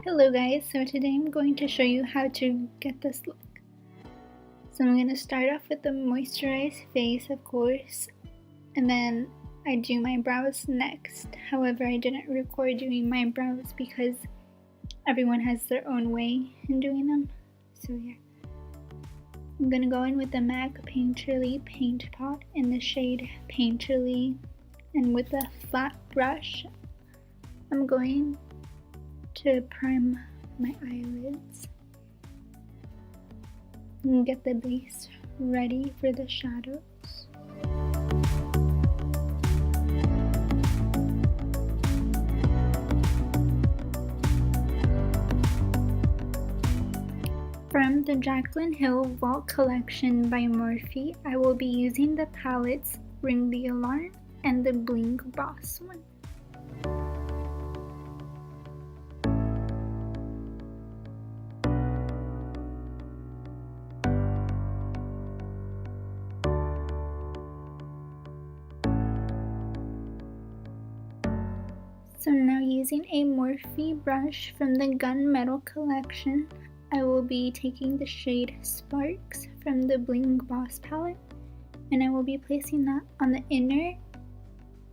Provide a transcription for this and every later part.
Hello guys, so today I'm going to show you how to get this look. So I'm going to start off with the moisturized face, of course, and then I do my brows next. However, I didn't record doing my brows because everyone has their own way in doing them. So yeah. I'm going to go in with the MAC Painterly Paint Pot in the shade Painterly, and with a flat brush, I'm going to prime my eyelids and get the base ready for the shadows. From the Jaclyn Hill Vault Collection by Morphe, I will be using the palettes Ring the Alarm and the Bling Boss one. So now, using a Morphe brush from the Gunmetal collection, I will be taking the shade Sparks from the Bling Boss palette, and I will be placing that on the inner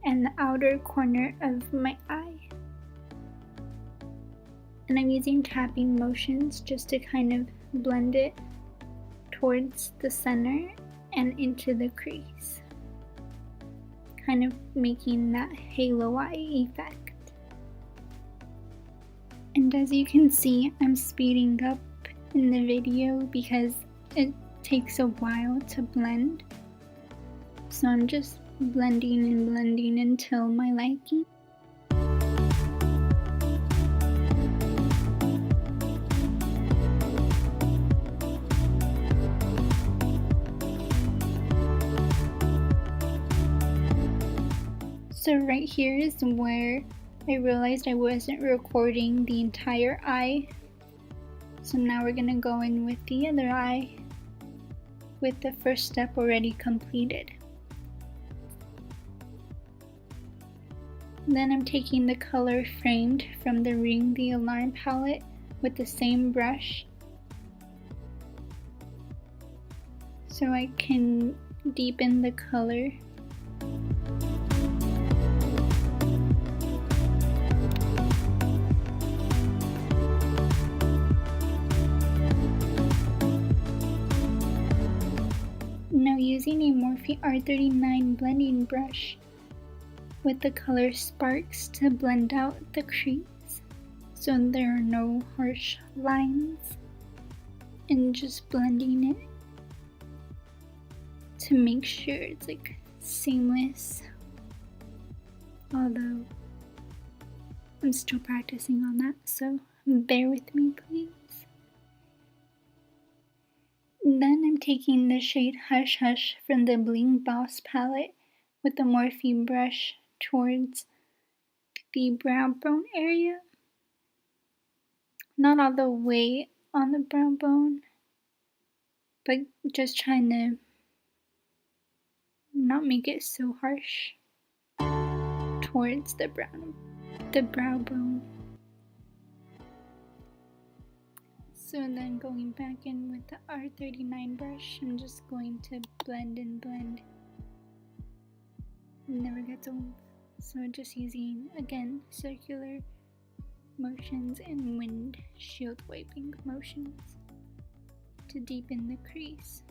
and the outer corner of my eye. And I'm using tapping motions just to kind of blend it towards the center and into the crease, kind of making that halo eye effect. And as you can see, I'm speeding up in the video because it takes a while to blend. So I'm just blending and blending until my liking. So right here is where I realized I wasn't recording the entire eye. So now we're gonna go in with the other eye with the first step already completed. Then I'm taking the color Framed from the Ring the Alarm palette with the same brush so I can deepen the color. Now, using a Morphe R39 blending brush with the color Sparks to blend out the crease so there are no harsh lines, and just blending it to make sure it's like seamless, although I'm still practicing on that, so bear with me please. Then I'm taking the shade Hush Hush from the Bling Boss palette with the Morphe brush towards the brow bone area. Not all the way on the brow bone, but just trying to not make it so harsh towards the brow bone. So then going back in with the R39 brush, I'm just going to blend and blend. It never gets old. So just using, again, circular motions and windshield wiping motions to deepen the crease.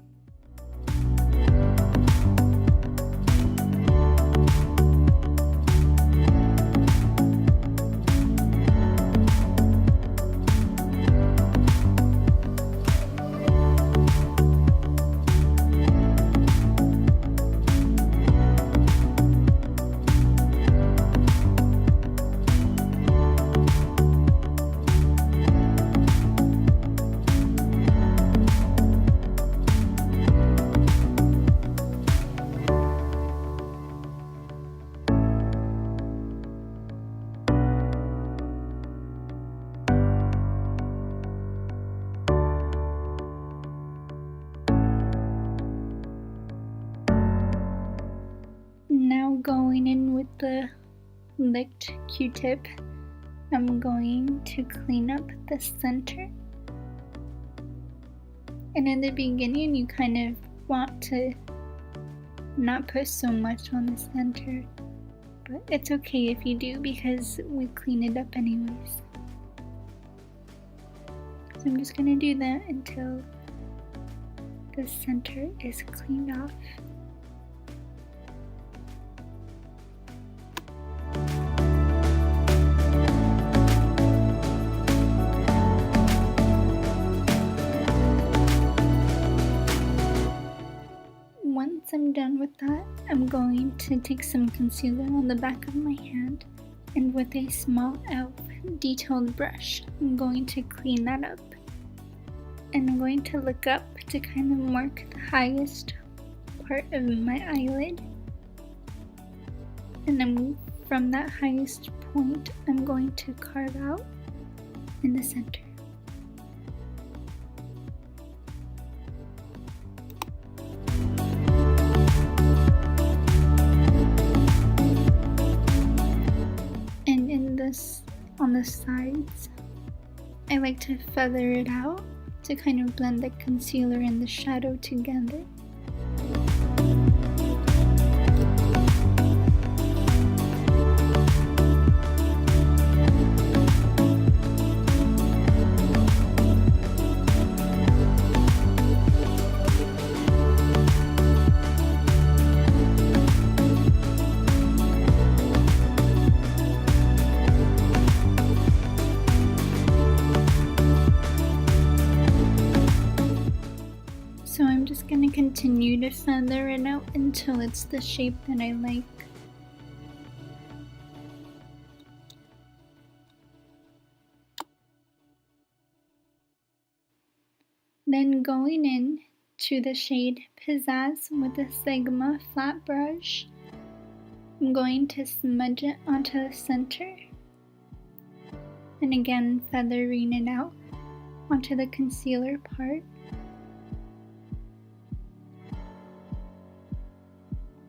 Now going in with the licked Q-tip I'm going to clean up the center. And in the beginning, you kind of want to not put so much on the center, but it's okay if you do because we clean it up anyways. So I'm just gonna do that until the center is cleaned off. Once I'm done with that, I'm going to take some concealer on the back of my hand, and with a small e.l.f. detailed brush, I'm going to clean that up. And I'm going to look up to kind of mark the highest part of my eyelid. And then from that highest point, I'm going to carve out in the center. On the sides, I like to feather it out to kind of blend the concealer and the shadow together. So I'm just going to continue to feather it out until it's the shape that I like. Then going in to the shade Pizzazz with a Sigma flat brush, I'm going to smudge it onto the center. And again, feathering it out onto the concealer part.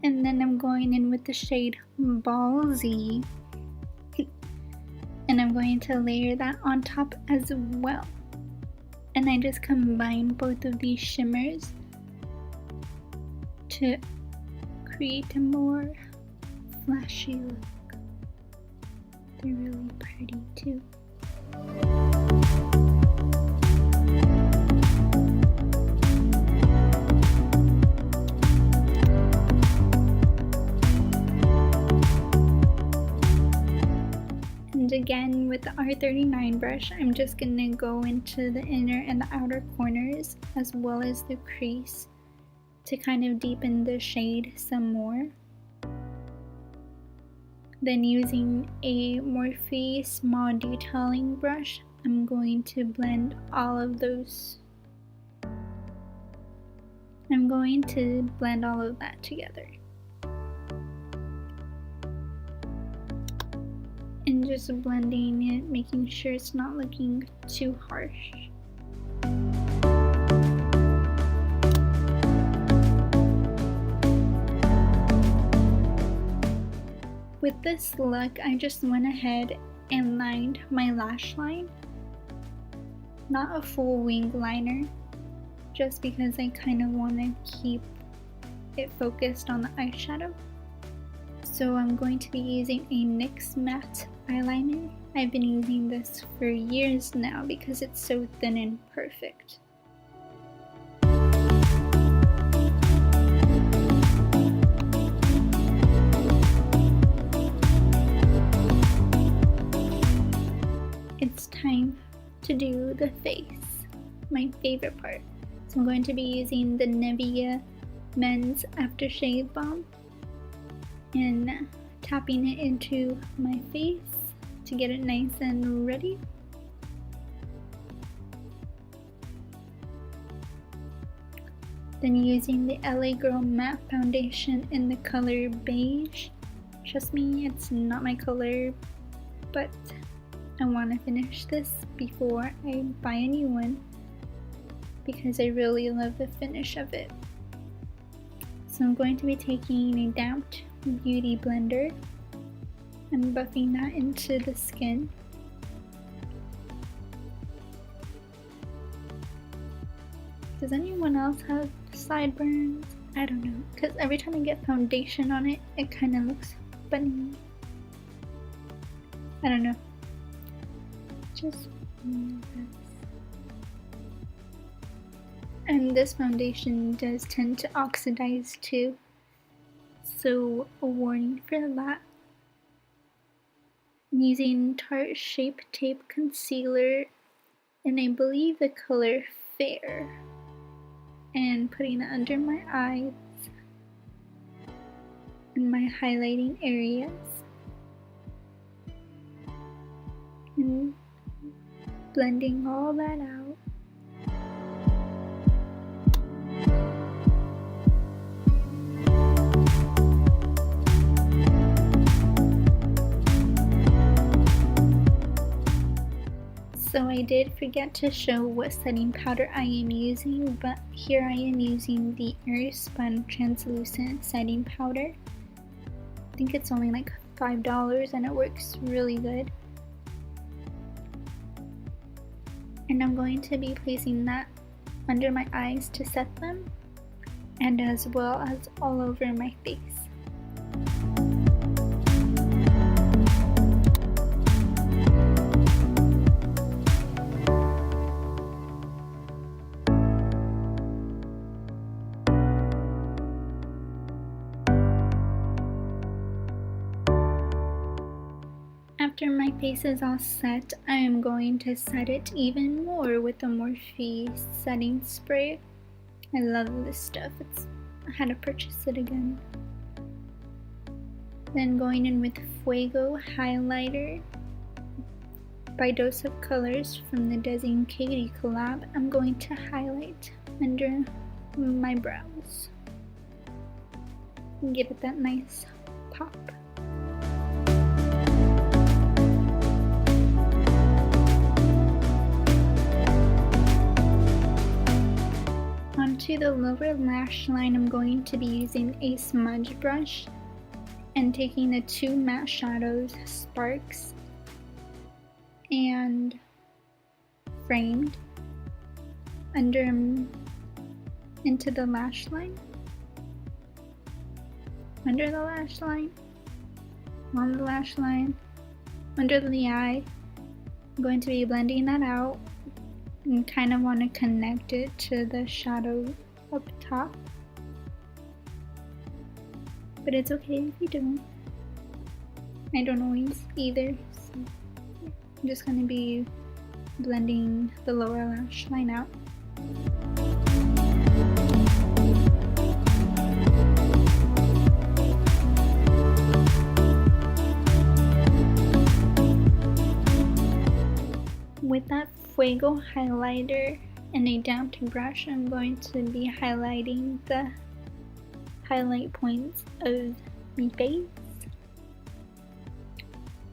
And then I'm going in with the shade Ballsy, and I'm going to layer that on top as well. And I just combine both of these shimmers to create a more flashy look. They're really pretty too. And again, with the R39 brush, I'm just gonna go into the inner and the outer corners as well as the crease to kind of deepen the shade some more. Then using a Morphe small detailing brush, I'm going to blend all of those. I'm going to blend all of that together. And just blending it, making sure it's not looking too harsh. With this look, I just went ahead and lined my lash line. Not a full wing liner, just because I kind of want to keep it focused on the eyeshadow. So I'm going to be using a NYX matte eyeliner. I've been using this for years now because it's so thin and perfect. It's time to do the face, my favorite part. So I'm going to be using the Nivea Men's Aftershave Balm and tapping it into my face to get it nice and ready. Then using the LA Girl Matte Foundation in the color Beige. Trust me, it's not my color, but I want to finish this before I buy a new one because I really love the finish of it. So I'm going to be taking a damped beauty blender and buffing that into the skin. Does anyone else have sideburns? I don't know, because every time I get foundation on it, it kind of looks funny. I don't know. Just and this foundation does tend to oxidize too, so a warning for that. I'm using Tarte Shape Tape Concealer, and I believe the color Fair, and putting it under my eyes and my highlighting areas, and blending all that out. So I did forget to show what setting powder I am using, but here I am using the Airspun translucent setting powder. I think it's only like $5 and it works really good. And I'm going to be placing that under my eyes to set them, and as well as all over my face. After my face is all set, I am going to set it even more with the Morphe setting spray. I love this stuff. I had to purchase it again. Then going in with Fuego highlighter by Dose of Colors from the Desi&Katy collab. I'm going to highlight under my brows and give it that nice pop. Onto the lower lash line, I'm going to be using a smudge brush and taking the two matte shadows, Sparks and Framed, into the lash line, under the lash line, on the lash line, under the eye. I'm going to be blending that out and kind of want to connect it to the shadow up top, but it's okay if you don't. I don't always either, so I'm just going to be blending the lower lash line out. With that Fuego highlighter and a damp brush, I'm going to be highlighting the highlight points of my face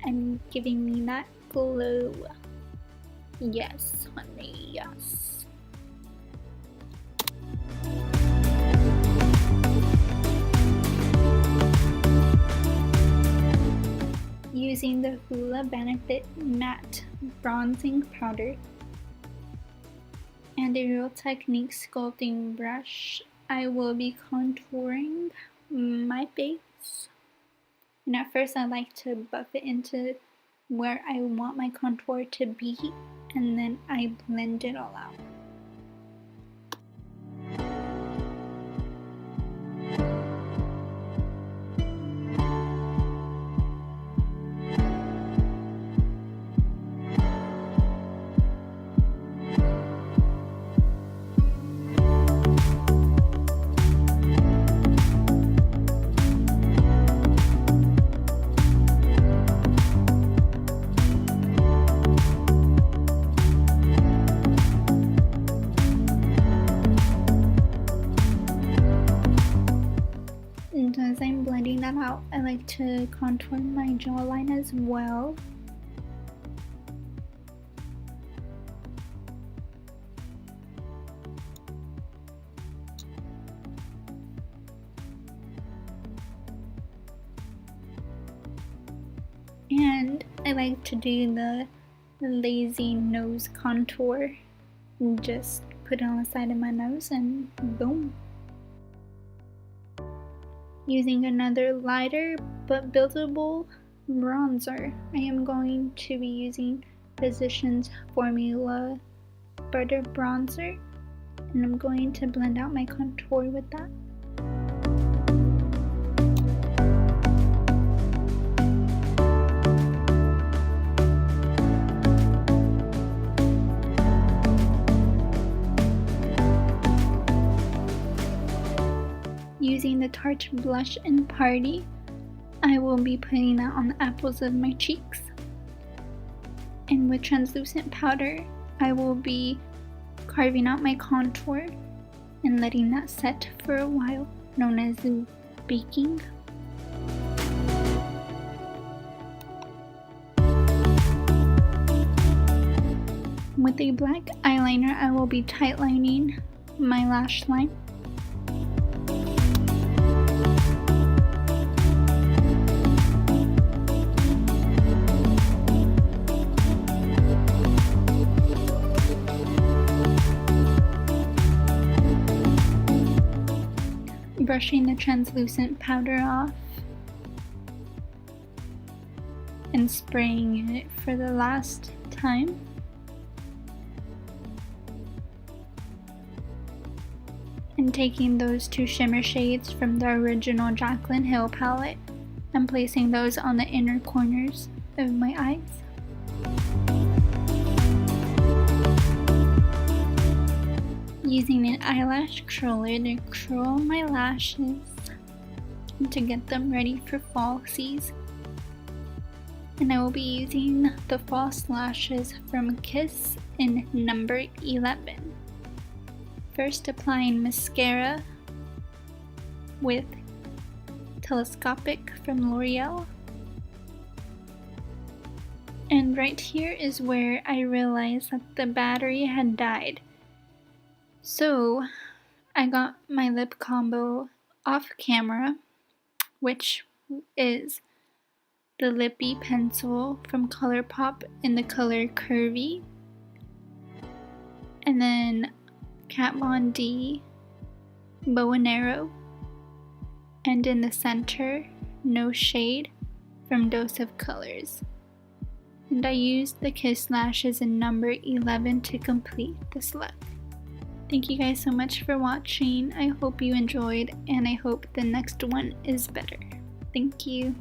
and giving me that glow. Yes, honey, yes. Using the Hoola Benefit Matte Bronzing Powder and a Real Technique sculpting brush, I will be contouring my face. And at first I like to buff it into where I want my contour to be, and then I blend it all out. And as I'm blending that out, I like to contour my jawline as well. And I like to do the lazy nose contour just put it on the side of my nose and boom. Using another lighter but buildable bronzer, I am going to be using Physicians Formula Butter Bronzer, and I'm going to blend out my contour with that. Using the Tarte Blush in Party, I will be putting that on the apples of my cheeks. And with translucent powder, I will be carving out my contour and letting that set for a while, known as baking. With a black eyeliner, I will be tightlining my lash line. Brushing the translucent powder off and spraying it for the last time. And taking those two shimmer shades from the original Jaclyn Hill palette and placing those on the inner corners of my eyes. Using an eyelash curler to curl my lashes and to get them ready for fall season. And I will be using the false lashes from Kiss in number 11. First applying mascara with Telescopic from L'Oreal. And right here is where I realized that the battery had died. So I got my lip combo off camera, which is the lippie pencil from Colourpop in the color Curvii, and then Kat Von D bow and arrow, and in the center No Shade from Dose of Colors. And I used the Kiss lashes in number 11 to complete this look. Thank you guys so much for watching. I hope you enjoyed, and I hope the next one is better. Thank you.